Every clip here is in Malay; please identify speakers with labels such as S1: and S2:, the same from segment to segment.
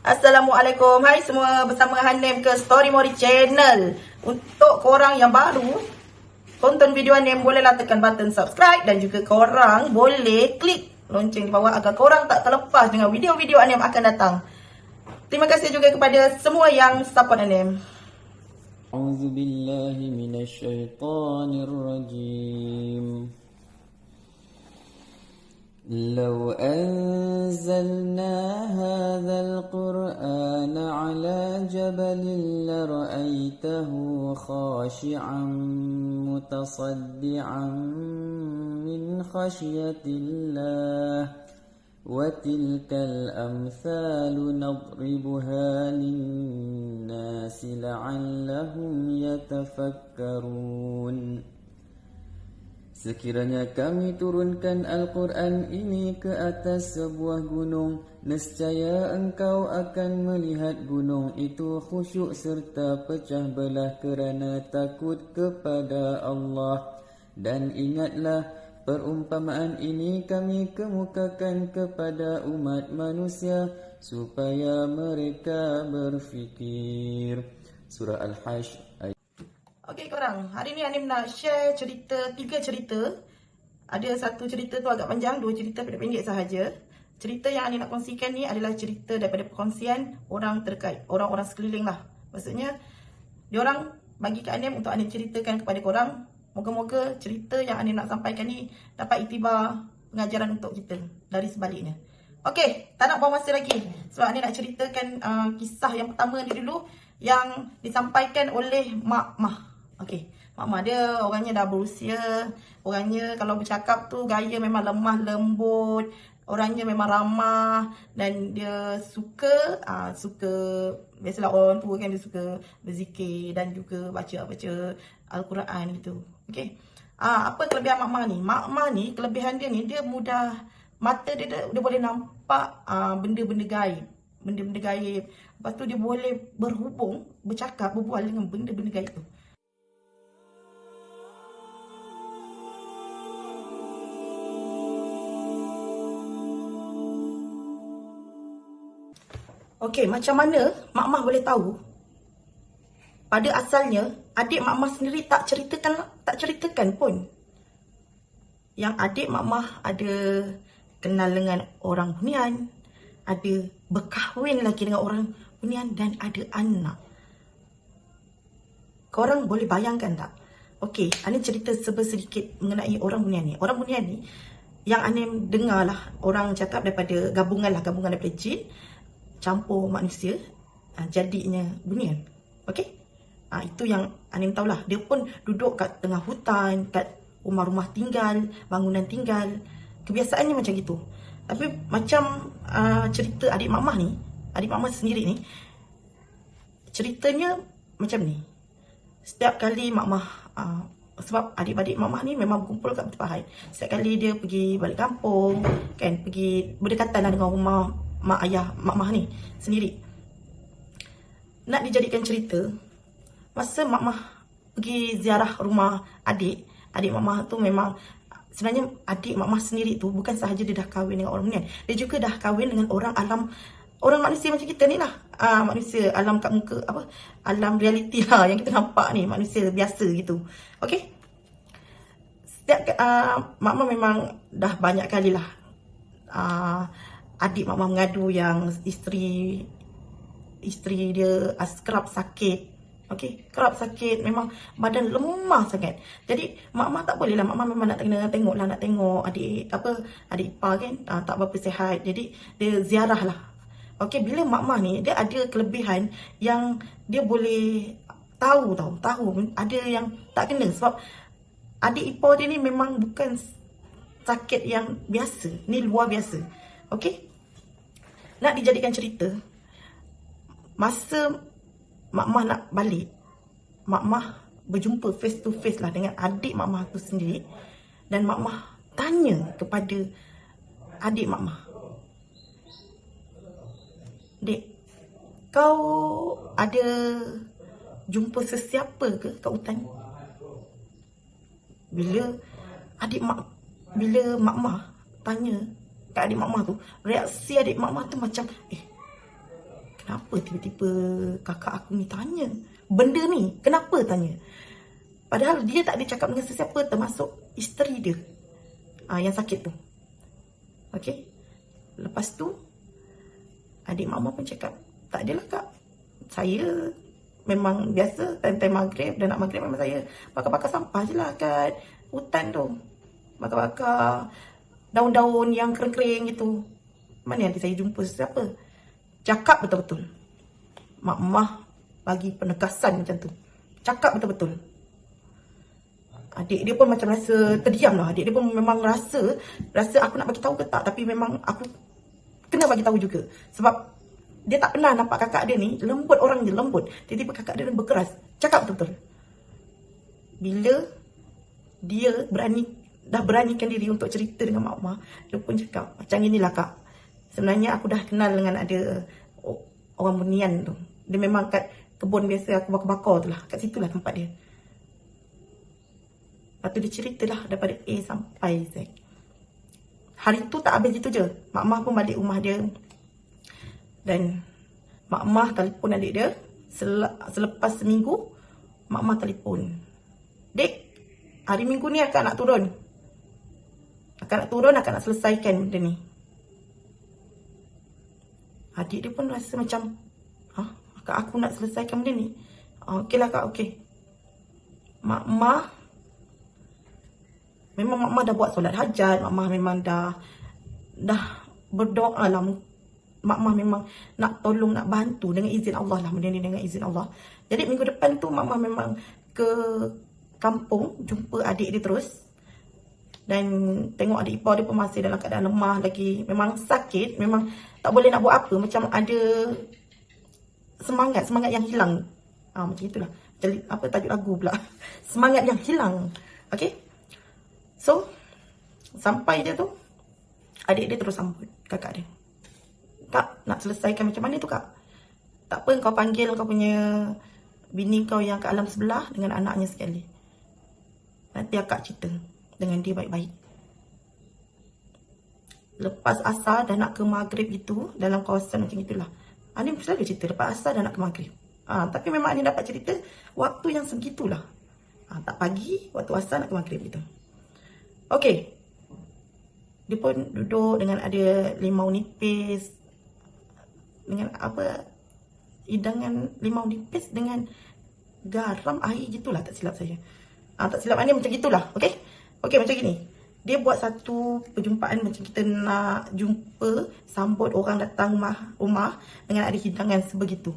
S1: Assalamualaikum. Hai semua, bersama Hanem ke Story Mori Channel. Untuk korang yang baru tonton video Hanem, bolehlah tekan button subscribe. Dan juga korang boleh klik lonceng di bawah agar korang tak terlepas dengan video-video Hanem akan datang. Terima kasih juga kepada semua yang support Hanem.
S2: A'udzubillahi minasyaitonirrajim. لو أنزلنا هذا القرآن على جبل لرأيته خاشعا متصدعا من خشية الله وتلك الأمثال نضربها للناس لعلهم يتفكرون. Sekiranya kami turunkan Al-Quran ini ke atas sebuah gunung, nescaya engkau akan melihat gunung itu khusyuk serta pecah belah kerana takut kepada Allah. Dan ingatlah, perumpamaan ini kami kemukakan kepada umat manusia supaya mereka berfikir. Surah Al-Hajj.
S1: Okey korang, hari ni Hanem nak share cerita, 3 cerita. Ada satu cerita tu agak panjang, 2 cerita pendek-pendek sahaja. Cerita yang Hanem nak kongsikan ni adalah cerita daripada perkongsian orang terdekat, orang-orang sekeliling lah. Maksudnya, diorang bagi ke Hanem untuk Hanem ceritakan kepada korang. Moga-moga cerita yang Hanem nak sampaikan ni dapat iktibar pengajaran untuk kita dari sebaliknya. Okey, tak nak buang masa lagi. Sebab Hanem nak ceritakan kisah yang pertama ni dulu, yang disampaikan oleh Mak Mah. Okey, Mak Mah dia orangnya dah berusia. Orangnya kalau bercakap tu gaya memang lemah lembut. Orangnya memang ramah. Dan dia suka biasalah orang tua kan, dia suka berzikir dan juga baca Al-Quran gitu. Okey. Apa kelebihan Mak Mah ni? Mak Mah ni, kelebihan dia ni, dia mudah, mata dia boleh nampak benda-benda gaib. Benda-benda gaib. Lepas tu dia boleh berhubung, bercakap, berbual dengan benda-benda gaib tu. Okey, macam mana Mak Mah boleh tahu? Pada asalnya, adik Mak Mah sendiri tak ceritakan pun. Yang adik Mak Mah ada kenal dengan orang Bunian, ada berkahwin lagi dengan orang Bunian dan ada anak. Korang boleh bayangkan tak? Okey, Hanem cerita sedikit mengenai orang Bunian ni. Orang Bunian ni yang Hanem dengar lah, orang cakap daripada gabungan daripada jin campur manusia, jadinya Bunian. Okey? Itu yang Hanem tahulah. Dia pun duduk kat tengah hutan, kat rumah-rumah tinggal, bangunan tinggal. Kebiasaannya macam gitu. Tapi macam cerita adik Mak Mah ni, adik Mak Mah sendiri ni, ceritanya macam ni. Setiap kali Mak Mah, sebab adik-adik Mak Mah ni memang berkumpul kat Tempahan. Setiap kali dia pergi balik kampung, kan, pergi berdekatan lah dengan rumah mak ayah Mak Mah ni sendiri. Nak dijadikan cerita, masa Mak Mah pergi ziarah rumah adik Mak Mah tu, memang sebenarnya adik Mak Mah sendiri tu bukan sahaja dia dah kahwin dengan orang Bunian, dia juga dah kahwin dengan orang alam, orang manusia macam kita ni lah. Manusia alam kat muka, alam realiti lah yang kita nampak ni, manusia biasa gitu. Okey. Setiap Mak Mah memang dah banyak kali lah adik Mak Mah mengadu yang isteri dia kerap sakit. Okey, kerap sakit, memang badan lemah sangat. Jadi Mak Mah tak boleh lah, Mak Mah memang nak tengok adik ipar kan, tak berapa sihat. Jadi dia ziarah lah. Okey, bila Mak Mah ni, dia ada kelebihan yang dia boleh tahu ada yang tak kena. Sebab adik ipar dia ni memang bukan sakit yang biasa, ni luar biasa. Okey, nak dijadikan cerita, masa Mak Mah nak balik, Mak Mah berjumpa face to face lah dengan adik Mak Mah tu sendiri. Dan Mak Mah tanya kepada adik Mak Mah, "Dek, kau ada jumpa sesiapa ke kat hutan?" Bila Mak Mah tanya kat adik Mak Mah tu, reaksi adik Mak Mah tu macam, kenapa tiba-tiba kakak aku ni tanya benda ni, kenapa tanya. Padahal dia tak ada cakap dengan sesiapa, termasuk isteri dia yang sakit tu. Okay. Lepas tu adik mama pun cakap, tak adalah kak, saya memang biasa time-time maghrib dan nak maghrib memang saya bakar-bakar sampah je lah kat hutan tu. Bakar-bakar daun-daun yang kering-kering gitu. Mana nanti saya jumpa sesiapa. Cakap betul-betul. Mak Mah bagi penegasan macam tu. Cakap betul-betul. Adik dia pun macam rasa terdiam lah. Adik dia pun memang rasa aku nak bagi tahu ke tak. Tapi memang aku kena bagi tahu juga. Sebab dia tak pernah nampak kakak dia ni lembut, orang dia lembut. Tiba-tiba kakak dia berkeras. Cakap betul-betul. Bila dia dah beranikan diri untuk cerita dengan Mak Mah, dia pun cakap, macam inilah kak. Sebenarnya aku dah kenal dengan ada orang Bunian tu. Dia memang kat kebun biasa aku bakar-bakar tu lah. Kat situ lah tempat dia. Lepas tu dia ceritalah daripada A sampai Z. Hari tu tak habis itu je. Mak Mah pun balik rumah dia. Dan Mak Mah telefon adik dia. Selepas seminggu, Mak Mah telefon. Dek, hari Minggu ni akak nak turun. Akak nak selesaikan benda ni. Adik dia pun rasa macam, akak aku nak selesaikan benda ni. Okey lah kak, okey. Mak Mah dah buat solat hajat. Mak Mah memang dah berdoa lah. Mak Mah memang nak tolong, nak bantu dengan izin Allah lah. Benda ni dengan izin Allah. Jadi minggu depan tu Mak Mah memang ke kampung jumpa adik dia terus. Dan tengok adik ipar dia pun masih dalam keadaan lemah lagi. Memang sakit. Memang tak boleh nak buat apa. Macam ada semangat yang hilang. Macam itulah. Apa tajuk lagu pula. Semangat yang hilang. Okay. So, sampai dia tu, adik dia terus sambut kakak dia. Kak, nak selesaikan macam mana tu kak? Tak apa, kau panggil kau punya bini kau yang kat alam sebelah dengan anaknya sekali. Nanti akak cerita dengan dia baik-baik. Lepas asar dah nak ke maghrib itu, dalam kawasan macam itulah. Ani selalu cerita lepas asar dah nak ke maghrib. Tapi memang Ani dapat cerita waktu yang segitulah. Tak pagi, waktu asar nak ke maghrib gitu. Okey. Dia pun duduk dengan ada limau nipis. Dengan apa? Hidangan limau nipis dengan garam, air gitulah, tak silap saya. Tak silap Ani macam gitulah. Okey. Okey, macam gini. Dia buat satu perjumpaan macam kita nak jumpa, sambut orang datang rumah dengan ada hidangan sebegitu.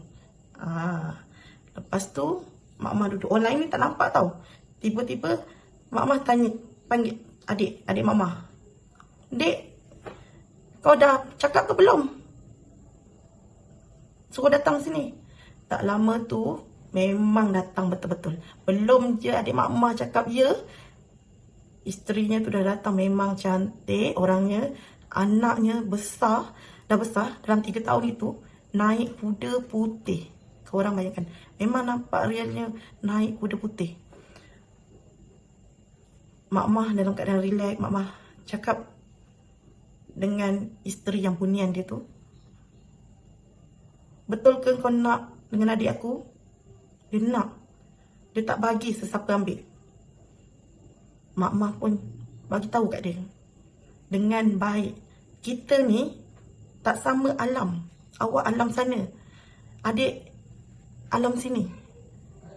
S1: Lepas tu, Mak Mah duduk. Orang lain ni tak nampak tau. Tiba-tiba, Mak Mah panggil adik Mak Mah. Dek, kau dah cakap ke belum? Suruh datang sini. Tak lama tu, memang datang betul-betul. Belum je adik Mak Mah cakap ya, isterinya tu dah datang. Memang cantik orangnya. Anaknya besar. Dah besar. Dalam 3 tahun itu. Naik kuda putih. Korang bayangkan. Memang nampak realnya naik kuda putih. Mak Mah dalam keadaan relax. Mak Mah cakap dengan isteri yang Bunian dia tu. Betul ke kau nak dengan adik aku? Dia nak. Dia tak bagi sesiapa ambil. Mak Mah pun bagi tahu kat dia dengan baik, kita ni tak sama alam. Awak alam sana, adik alam sini.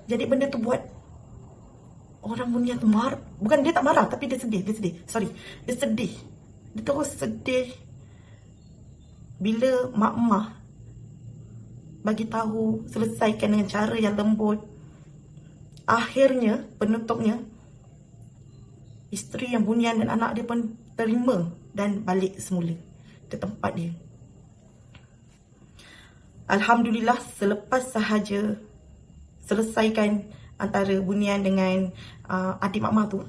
S1: Jadi benda tu buat orang Bunian tu marah. Bukan dia tak marah, tapi dia sedih. Sorry, dia sedih. Dia terus sedih bila Mak Mah bagi tahu, selesaikan dengan cara yang lembut. Akhirnya, penutupnya, isteri yang Bunian dan anak dia pun terima dan balik semula ke tempat dia. Alhamdulillah, selepas sahaja selesaikan antara Bunian dengan adik Mak Mah tu,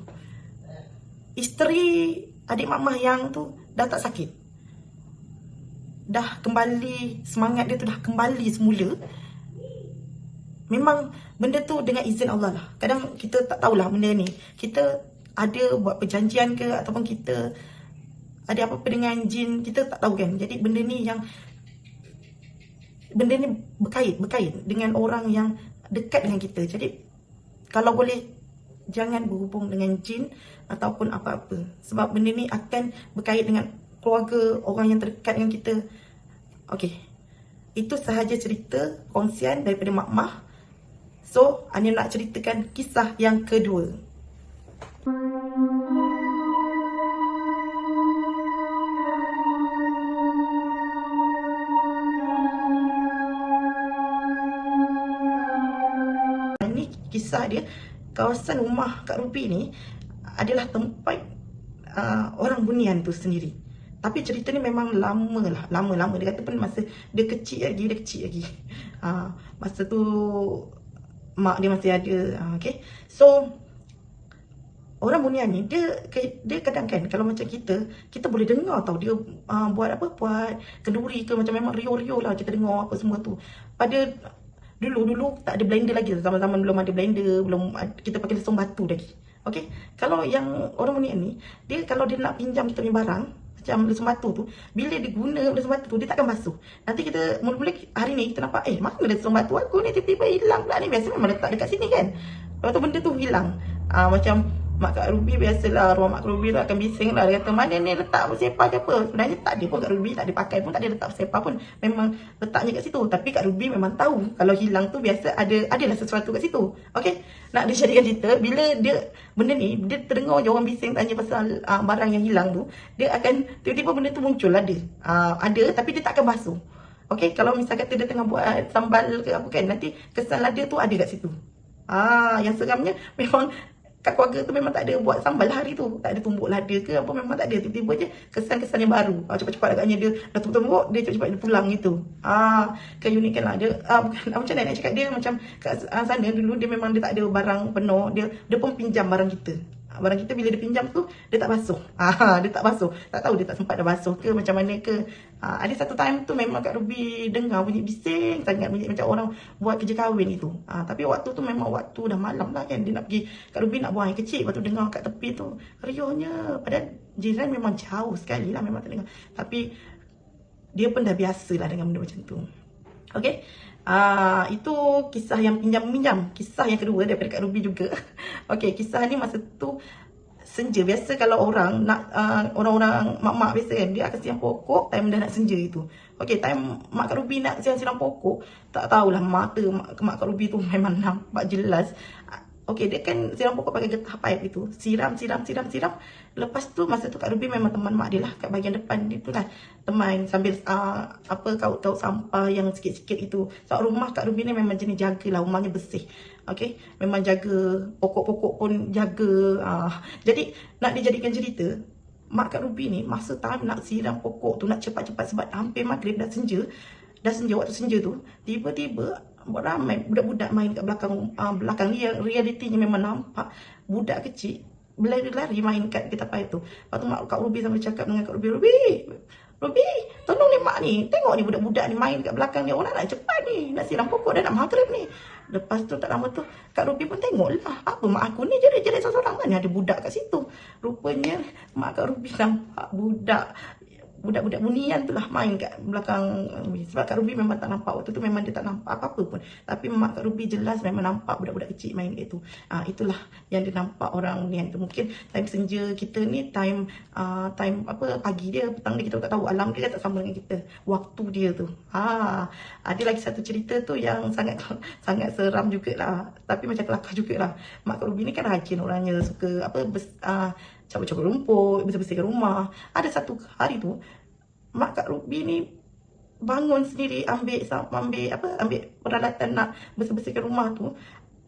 S1: isteri adik Mak Mah yang tu dah tak sakit. Dah kembali, semangat dia tu dah kembali semula. Memang benda tu dengan izin Allah lah. Kadang kita tak tahulah benda ni. Kita ada buat perjanjian ke, ataupun kita ada apa-apa dengan jin, kita tak tahu kan. Jadi benda ni yang benda ni berkait dengan orang yang dekat dengan kita. Jadi kalau boleh jangan berhubung dengan jin ataupun apa-apa, sebab benda ni akan berkait dengan keluarga, orang yang terdekat dengan kita. Okey, itu sahaja cerita kongsian daripada Mak Mah. So, Ani nak ceritakan kisah yang kedua. Ini kisah dia, kawasan rumah Kak Ruby ni adalah tempat orang Bunian tu sendiri. Tapi cerita ni memang lama. Dia kata pun masa dia kecil lagi. Masa tu mak dia masih ada. Okay. So orang Bunian ni dia kadang kan kalau macam kita boleh dengar tau dia buat kenduri ke, macam memang rio lah kita dengar apa semua tu. Pada dulu tak ada blender lagi, zaman-zaman belum ada blender, kita pakai lesung batu lagi. Okay. Kalau yang orang Bunian ni, dia kalau dia nak pinjam kita punya barang macam lesung batu tu, bila dia guna lesung batu tu, dia takkan basuh. Nanti kita mula-mula hari ni kita nampak, mana lesung batu aku ni tiba-tiba hilang pula ni. Biasa memang letak dekat sini kan. Lepas tu benda tu hilang. Macam Mak Kak Ruby biasalah, ruang Mak Kak Ruby tu akan bising lah. Dia kata, mana ni letak sepah ke apa. Sebenarnya tak ada pun Kak Ruby, tak ada pakai pun, tak ada letak sepah pun. Memang letaknya kat situ. Tapi Kak Ruby memang tahu kalau hilang tu biasa adalah sesuatu kat situ. Okay. Nak dijadikan cerita, bila benda ni, dia terdengar je orang bising tanya pasal barang yang hilang tu, dia akan tiba-tiba benda tu muncul ada. Ada tapi dia tak akan basuh. Okay. Kalau misal kata dia tengah buat sambal ke apa kan, nanti kesan lada tu ada kat situ. Yang seramnya memang kat keluarga tu memang tak ada buat sambal hari tu, tak ada tumbuk lada ke apa, memang tak ada. Tiba-tiba je kesan-kesan yang baru. Cepat-cepat agaknya dia dah tumbuk, dia cepat-cepat dia pulang gitu. Keunikan lah dia. Bukan macam mana nak cakap, dia macam kat sana dulu dia memang dia tak ada barang penuh, dia pun pinjam barang kita. Barang kita bila dia pinjam tu, dia tak basuh. Dia tak basuh. Tak tahu dia tak sempat dah basuh ke macam mana ke. Ada satu time tu memang Kak Ruby dengar bunyi bising sangat, bunyi macam orang buat kerja kahwin itu. Tapi waktu tu memang waktu dah malam lah kan. Dia nak pergi, Kak Ruby nak buang air kecil. Lepas tu dengar kat tepi tu riuhnya. Padahal jiran memang jauh sekali lah, memang tak dengar. Tapi dia pun dah biasa lah dengan benda macam tu. Okay. Itu kisah yang pinjam-minjam. Kisah yang kedua daripada Kak Ruby juga. Okay, kisah ni masa tu senja. Biasa kalau orang nak orang-orang mak-mak biasa kan, dia akan siram pokok time dah nak senja itu. Okay, time Mak Kak Ruby nak siram pokok, tak tahulah mata Mak Kak Ruby tu memang nampak jelas. Okay, dia kan siram pokok pakai getah pipe itu. Siram. Lepas tu masa tu Kak Ruby memang teman mak dia lah kat bahagian depan dia tu lah. Teman sambil kaut sampah yang sikit-sikit itu. Sebab rumah Kak Ruby ni memang jenis jaga lah, rumahnya bersih. Okay, memang jaga, pokok-pokok pun jaga. Jadi nak dijadikan cerita, Mak Kak Ruby ni masa time nak siram pokok tu, nak cepat-cepat sebab hampir maghrib dah senja. Waktu senja tu, tiba-tiba ramai budak-budak main kat belakang dia. Realitinya memang nampak budak kecil berlari-lari main kat getah pipe tu. Lepas tu Mak Kak Ruby sambil cakap dengan Kak Ruby, tolong ni mak ni, tengok ni budak-budak ni main kat belakang ni, orang nak cepat ni, nak siram pokok dah nak maghrib ni. Lepas tu tak lama tu Kak Ruby pun tengok lah, apa mak aku ni jerit-jerit seorang-seorang, mana ada budak kat situ. Rupanya Mak Kak Ruby nampak budak-budak Bunian tu lah main kat belakang. Sebab Kak Ruby memang tak nampak waktu tu, memang dia tak nampak apa-apa pun. Tapi Mak Kak Ruby jelas memang nampak budak-budak kecil main kat tu. Itulah yang dia nampak orang Bunian tu. Mungkin time senja kita ni time pagi dia, petang dia, kita tak tahu. Alam dia tak sama dengan kita, waktu dia tu. Ada lagi satu cerita tu yang sangat seram jugalah, tapi macam kelakar jugalah. Mak Kak Ruby ni kan rajin orangnya, suka cabut-cabut rumput, bersih-bersihkan rumah. Ada satu hari tu Mak Kak Ruby ni bangun sendiri, ambil peralatan nak bersih-bersihkan rumah tu.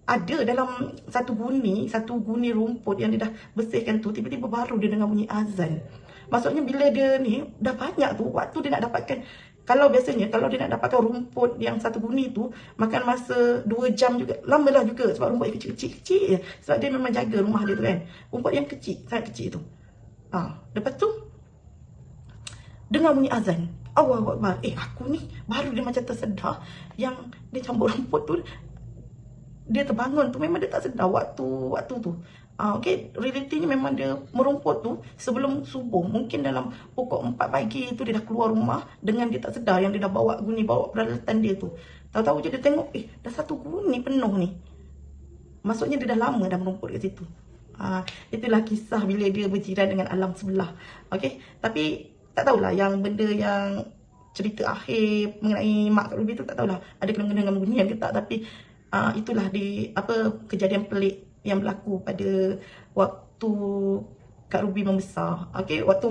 S1: Ada dalam satu guni rumput yang dia dah bersihkan tu, tiba-tiba baru dia dengar bunyi azan. Maksudnya bila dia ni dah banyak tu, waktu dia nak dapatkan, kalau biasanya kalau dia nak dapatkan rumput yang satu guni tu, makan masa 2 jam juga, lamalah juga sebab rumput yang kecil-kecil je. Sebab dia memang jaga rumah dia tu kan, rumput yang kecil, sangat kecil tu. Lepas tu dengar bunyi azan. Allahu Akbar. Aku ni baru dia macam tersedar yang dia campur rumput tu. Dia terbangun tu, memang dia tak sedar waktu tu. Okay, realitinya memang dia merumput tu sebelum subuh. Mungkin dalam pukul 4 pagi tu dia dah keluar rumah dengan dia tak sedar yang dia dah bawa peralatan dia tu. Tahu-tahu je dia tengok, dah 1 guni penuh ni. Maksudnya dia dah lama dah merumput kat situ. Itulah kisah bila dia berjiran dengan alam sebelah. Okay, tapi tak tahulah yang benda yang cerita akhir mengenai Mak Kak Ruby tu tak tahulah ada kena-kena dengan bunyian ke tak. Tapi itulah kejadian pelik yang berlaku pada waktu Kak Ruby membesar. Okay, waktu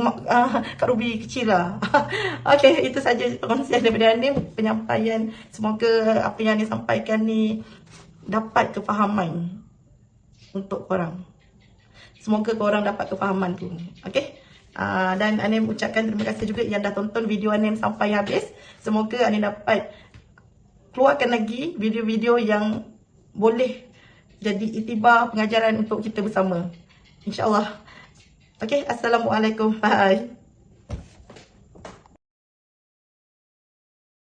S1: Kak Ruby kecil lah. Okay, itu saja perkongsian daripada Anim, penyampaian. Semoga apa yang Anim sampaikan ni dapat kefahaman untuk korang. Semoga korang dapat kefahaman tu. Okay, dan Anim ucapkan terima kasih juga yang dah tonton video Anim sampai habis. Semoga Anim dapat keluarkan lagi video-video yang boleh jadi iktibar pengajaran untuk kita bersama. InsyaAllah. Okay, Assalamualaikum. Bye.